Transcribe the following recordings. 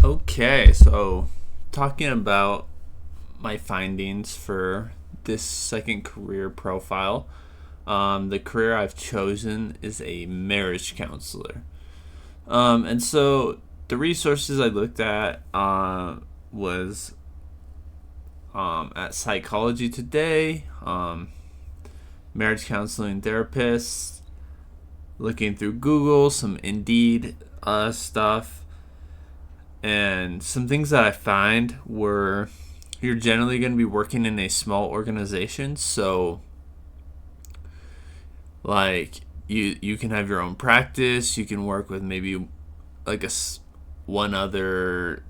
Okay, so talking about my findings for this second career profile, the career I've chosen is a marriage counselor. And so the resources I looked at was at Psychology Today, marriage counseling therapists, looking through Google, some Indeed stuff, and some things that I find were you're generally going to be working in a small organization, so like you can have your own practice, you can work with maybe like one other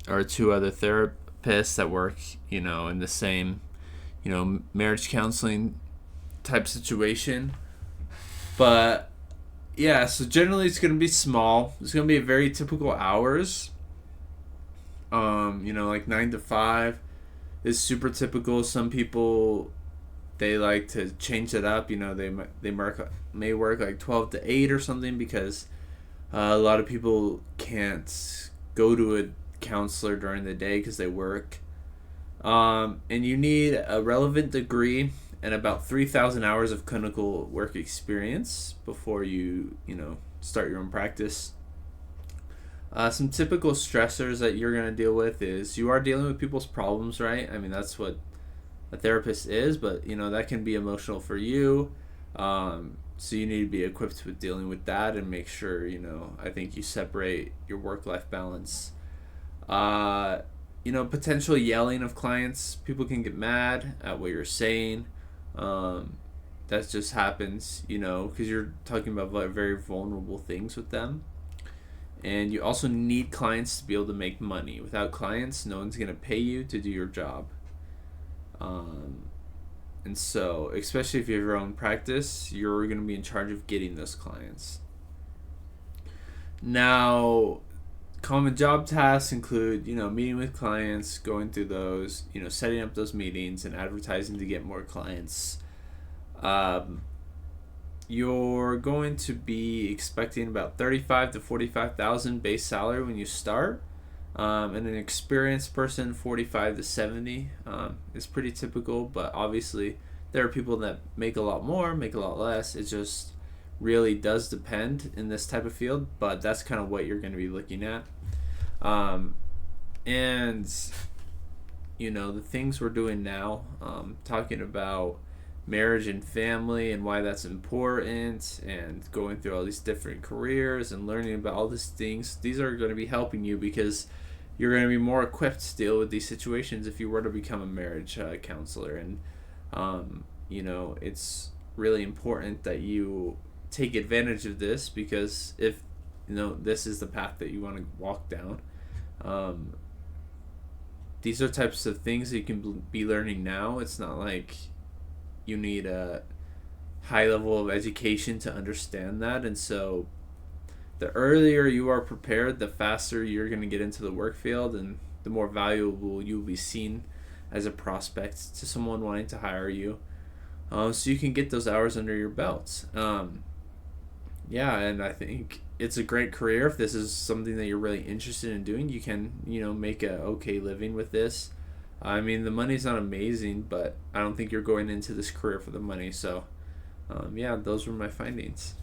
or two other therapists that work, in the same, marriage counseling type situation. But yeah, so generally it's going to be small. It's going to be very typical hours. Like 9 to 5 is super typical. Some people they like to change it up. May work like 12 to 8 or something because a lot of people can't go to a counselor during the day because they work. And you need a relevant degree and about 3,000 hours of clinical work experience before you start your own practice. Some typical stressors that you're going to deal with is you are dealing with people's problems, right? I mean, that's what a therapist is, but that can be emotional for you. So you need to be equipped with dealing with that and make sure, I think you separate your work life balance. Potential yelling of clients. People can get mad at what you're saying. That just happens, because you're talking about very vulnerable things with them. And you also need clients to be able to make money. Without clients, no one's going to pay you to do your job. And so, especially if you have your own practice, you're going to be in charge of getting those clients. Now, common job tasks include, meeting with clients, going through those, setting up those meetings and advertising to get more clients. You're going to be expecting about 35 to 45,000 base salary when you start. And an experienced person, 45 to 70, is pretty typical. But obviously, there are people that make a lot more, make a lot less. It just really does depend in this type of field. But that's kind of what you're going to be looking at. And the things we're doing now, talking about marriage and family and why that's important, and going through all these different careers and learning about all these things, these are going to be helping you because you're going to be more equipped to deal with these situations if you were to become a marriage counselor. And it's really important that you take advantage of this, because if this is the path that you want to walk down, these are types of things that you can be learning now. It's not like you need a high level of education to understand that. And so the earlier you are prepared, the faster you're going to get into the work field, and the more valuable you'll be seen as a prospect to someone wanting to hire you, so you can get those hours under your belt. And I think it's a great career. If this is something that you're really interested in doing, you can make a okay living with this. I mean, the money's not amazing, but I don't think you're going into this career for the money. So, those were my findings.